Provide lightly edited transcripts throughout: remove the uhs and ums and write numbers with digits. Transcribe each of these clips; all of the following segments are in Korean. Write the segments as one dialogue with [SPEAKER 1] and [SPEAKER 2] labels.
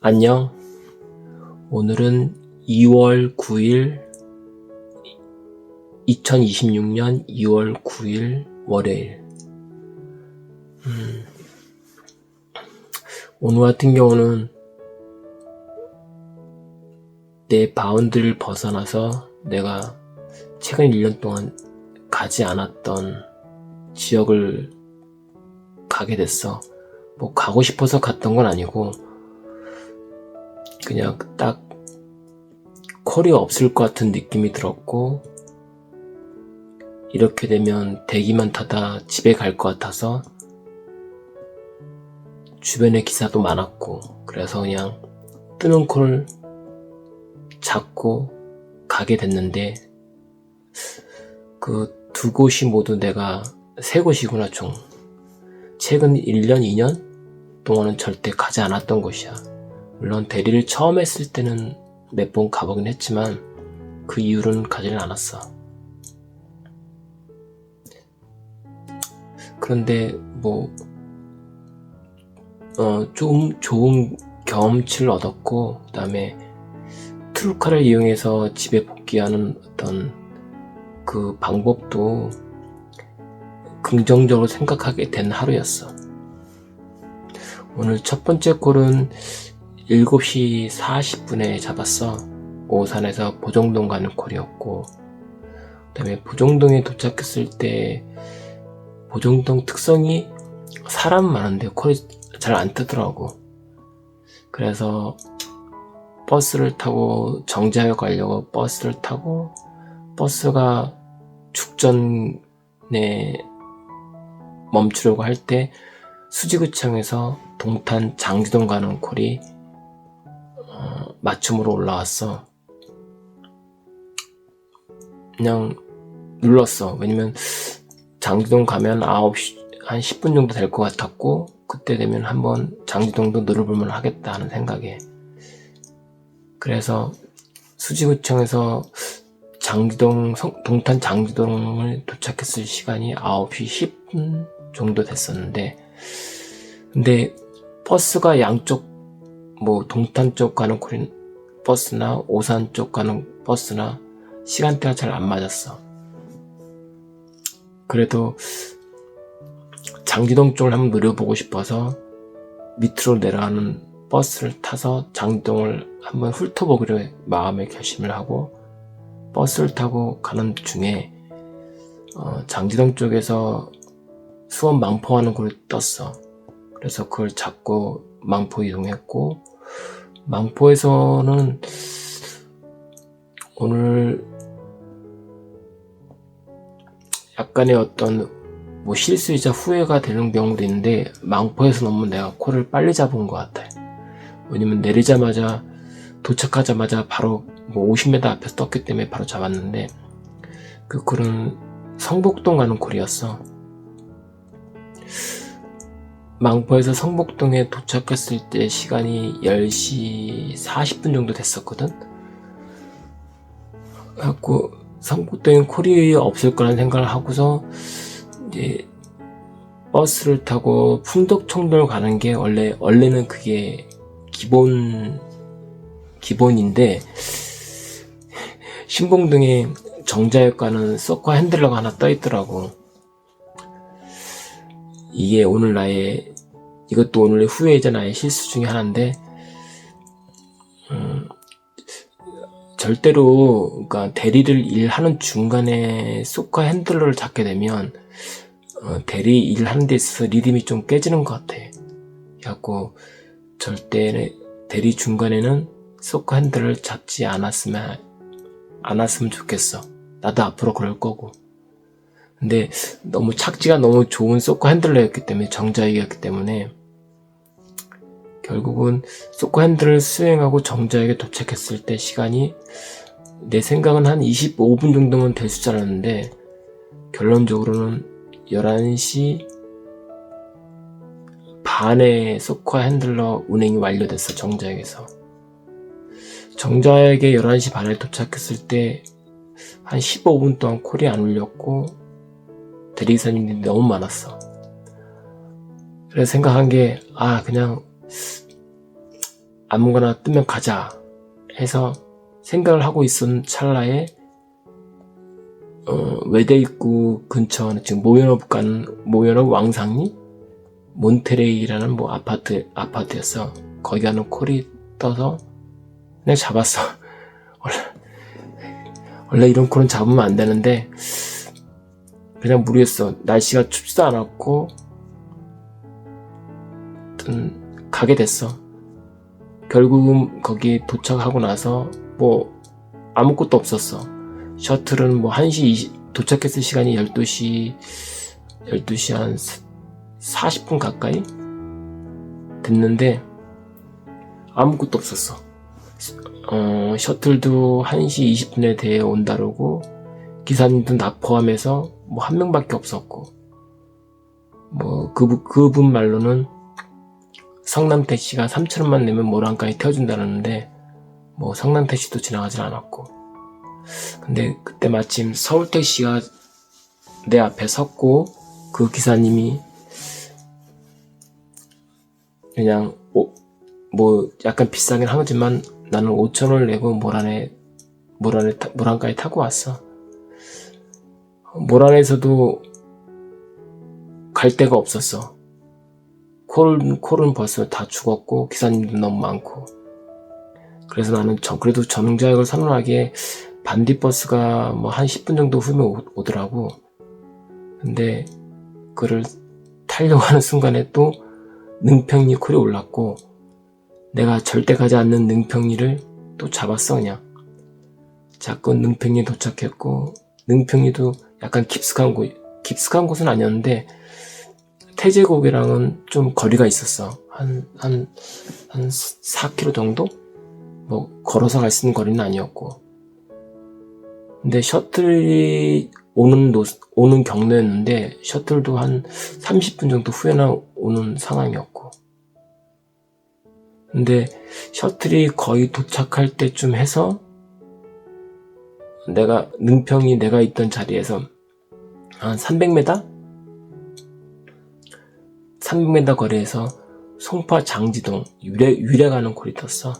[SPEAKER 1] 안녕. 오늘은 2월 9일, 2026년 2월 9일 월요일. 오늘 같은 경우는 내 바운드를 벗어나서 내가 최근 1년 동안 가지 않았던 지역을 가게 됐어. 뭐 가고 싶어서 갔던 건 아니고 그냥 딱 콜이 없을 것 같은 느낌이 들었고, 이렇게 되면 대기만 타다 집에 갈 것 같아서 주변에 기사도 많았고, 그래서 그냥 뜨는 콜 잡고 가게 됐는데, 그 두 곳이 모두 내가 세 곳이구나 총. 최근 1년, 2년 동안은 절대 가지 않았던 곳이야. 물론 대리를 처음 했을 때는 몇 번 가보긴 했지만 그 이후로는 가지는 않았어. 그런데 좀 좋은 경험치를 얻었고, 그 다음에 트루카를 이용해서 집에 복귀하는 어떤 그 방법도 긍정적으로 생각하게 된 하루였어. 오늘 첫 번째 콜은 7시 40분에 잡았어. 오산에서 보정동 가는 콜이었고, 그 다음에 보정동에 도착했을 때 보정동 특성이 사람 많은데 콜이 잘 안 뜨더라고. 그래서 버스를 타고 정자역 가려고 버스를 타고, 버스가 죽전에 멈추려고 할 때 수지구청에서 동탄 장지동 가는 콜이 맞춤으로 올라왔어. 그냥 눌렀어. 왜냐면 장지동 가면 9시 한 10분 정도 될 것 같았고, 그때 되면 한번 장지동도 누려볼만 하겠다 하는 생각에, 그래서 수지구청에서 동탄 장지동을 도착했을 시간이 9시 10분 정도 됐었는데, 근데 버스가 양쪽, 동탄 쪽 가는 버스나 오산 쪽 가는 버스나 시간대가 잘 안 맞았어. 그래도 장지동 쪽을 한번 누려보고 싶어서 밑으로 내려가는 버스를 타서 장지동을 한번 훑어보기로 마음의 결심을 하고, 버스를 타고 가는 중에 장지동 쪽에서 수원 망포 가는 걸 떴어. 그래서 그걸 잡고 망포 이동했고, 망포에서는 오늘 약간의 어떤 실수이자 후회가 되는 경우도 있는데, 망포에서 너무 내가 콜을 빨리 잡은 것 같아. 왜냐면 내리자마자 도착하자마자 바로 50m 앞에서 떴기 때문에 바로 잡았는데, 그 콜은 성북동 가는 콜이었어. 망포에서 성북동에 도착했을 때 시간이 10시 40분 정도 됐었거든. 그래갖고 성북동에 콜이 없을 거라는 생각을 하고서 이제 버스를 타고 풍덕청도를 가는 게 원래는 그게 기본인데, 신봉동에 정자역 가는 서커 핸들러가 하나 떠있더라고. 이게 이것도 오늘의 후회이자 나의 실수 중에 하나인데, 절대로, 그러니까 대리를 일하는 중간에 소카 핸들러를 잡게 되면 대리 일하는 데 있어서 리듬이 좀 깨지는 것 같아. 그래갖고 절대 대리 중간에는 소카 핸들을 잡지 않았으면 좋겠어. 나도 앞으로 그럴 거고. 근데 착지가 너무 좋은 소카 핸들러였기 때문에, 정자역이었기 때문에 결국은 소카 핸들을 수행하고 정자역에 도착했을 때 시간이, 내 생각은 한 25분 정도면 될 줄 알았는데, 결론적으로는 11시 반에 소카 핸들러 운행이 완료됐어. 정자역에서. 정자역에 11시 반에 도착했을 때 한 15분 동안 콜이 안 울렸고, 대리기사님들이 너무 많았어. 그래서 생각한 게, 그냥 아무거나 뜨면 가자 해서 생각을 하고 있던 찰나에 외대 입구 근처 지금 모연업 왕상리 몬테레이라는 뭐 아파트였어. 거기 가는 콜이 떠서 그냥 잡았어. 원래 이런 콜은 잡으면 안 되는데 그냥 무리했어. 날씨가 춥지도 않았고 가게 됐어. 결국은 거기 도착하고 나서 뭐 아무것도 없었어. 셔틀은 뭐 1시 도착했을 시간이 12시 한 40분 가까이 됐는데 아무것도 없었어. 셔틀도 1시 20분에 대해 온다르고 기사님도 나 포함해서 뭐 한 명밖에 없었고 뭐 그분 말로는 성남택시가 3,000원만 내면 모란까지 태워준다는데 뭐 성남택시도 지나가질 않았고 근데 그때 마침 서울택시가 내 앞에 섰고 그 기사님이 그냥 뭐 약간 비싸긴 하지만 나는 5,000원을 내고 모란까지 타고 왔어. 모란에서도 갈 데가 없었어. 콜은 벌써 다 죽었고 기사님도 너무 많고 그래서 나는 그래도 전웅자역을 선언하기에 반딧버스가 뭐 한 10분 정도 후면 오더라고. 근데 그를 타려고 하는 순간에 또 능평리 콜이 올랐고 내가 절대 가지 않는 능평리를 또 잡았어. 그냥 자꾸 능평리에 도착했고 능평리도 약간 깊숙한 곳은 아니었는데 태제곡이랑은 좀 거리가 있었어. 한 4km 정도? 뭐 걸어서 갈 수 있는 거리는 아니었고 근데 셔틀이 오는 경로였는데 셔틀도 한 30분 정도 후에나 오는 상황이었고 근데 셔틀이 거의 도착할 때쯤 해서 능평이 내가 있던 자리에서 한 300m 거리에서 송파 장지동 유래 가는 콜이 떴어.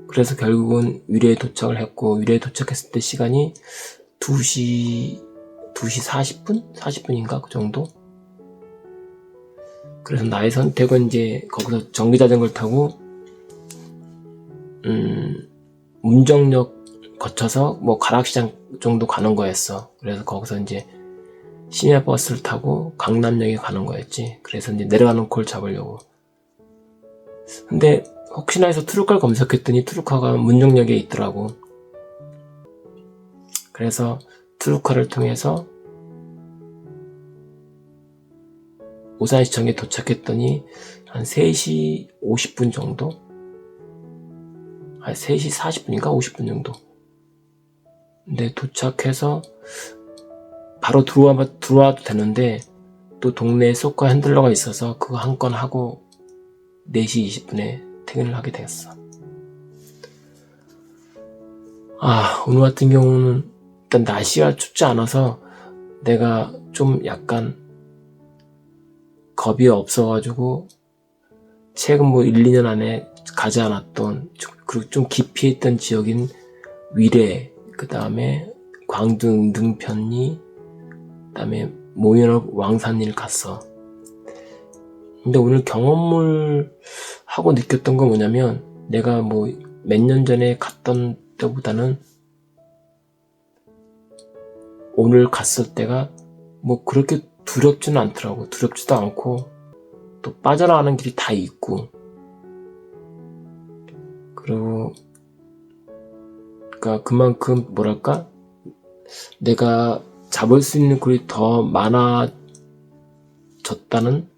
[SPEAKER 1] 그래서 결국은 유래에 도착을 했고 유래에 도착했을 때 시간이 2시 40분? 40분인가 그 정도? 그래서 나의 선택은 이제 거기서 전기자전거를 타고 운정역 거쳐서 뭐 가락시장 정도 가는 거였어. 그래서 거기서 이제 시내버스를 타고 강남역에 가는 거였지. 그래서 이제 내려가는 콜 잡으려고. 근데 혹시나 해서 트루카를 검색했더니 트루카가 문정역에 있더라고. 그래서 트루카를 통해서 오산시청에 도착했더니 한 3시 50분 정도? 3시 40분인가 50분 정도. 근데 도착해서 바로 들어와도 되는데 또 동네에 소카 핸들러가 있어서 그거 한 건 하고 4시 20분에 퇴근을 하게 되었어. 오늘 같은 경우는 일단 날씨가 춥지 않아서 내가 좀 약간 겁이 없어가지고 최근 뭐 1, 2년 안에 가지 않았던 그리고 좀 깊이 있던 지역인 위례, 그 다음에 광등 능편리, 그 다음에 모연업 왕산리를 갔어. 근데 오늘 경험을 하고 느꼈던 건 뭐냐면 내가 뭐 몇 년 전에 갔던 때보다는 오늘 갔을 때가 뭐 그렇게 두렵지는 않더라고. 두렵지도 않고 또 빠져나가는 길이 다 있고 그리고 그러니까 그만큼 뭐랄까 내가 잡을 수 있는 꼴이 더 많아졌다는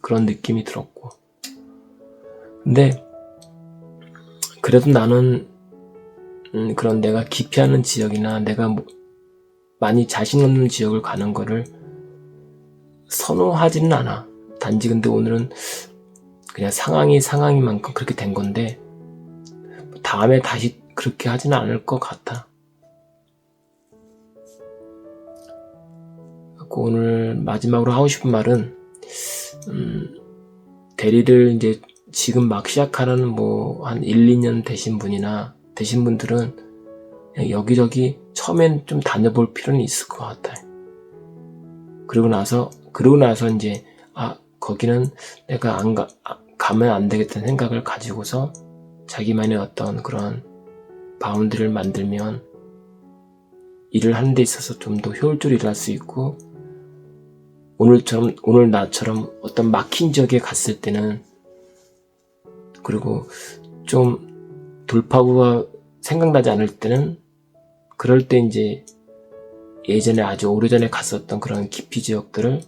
[SPEAKER 1] 그런 느낌이 들었고 근데 그래도 나는 그런 내가 기피하는 지역이나 내가 많이 자신 없는 지역을 가는 거를 선호하지는 않아. 단지 근데 오늘은 그냥 상황인 만큼 그렇게 된 건데 다음에 다시 그렇게 하지는 않을 것 같아. 오늘 마지막으로 하고 싶은 말은 대리를 이제 지금 막 시작하는 한 1, 2년 되신 분들은 그냥 여기저기 처음엔 좀 다녀볼 필요는 있을 것 같아요. 그러고 나서 이제, 거기는 내가 가면 안 되겠다는 생각을 가지고서 자기만의 어떤 그런 바운드를 만들면 일을 하는 데 있어서 좀 더 효율적으로 일할 수 있고, 오늘 나처럼 어떤 막힌 지역에 갔을 때는, 그리고 좀 돌파구가 생각나지 않을 때는, 그럴 때 이제 예전에 아주 오래전에 갔었던 그런 기피 지역들을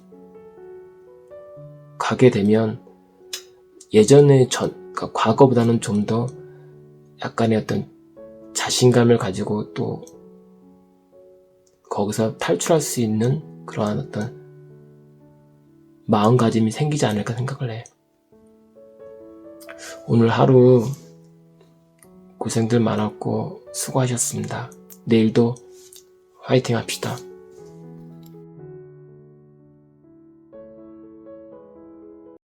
[SPEAKER 1] 가게 되면 그러니까 과거보다는 좀 더 약간의 어떤 자신감을 가지고 또 거기서 탈출할 수 있는 그러한 어떤 마음가짐이 생기지 않을까 생각을 해. 오늘 하루 고생들 많았고 수고하셨습니다. 내일도 화이팅 합시다.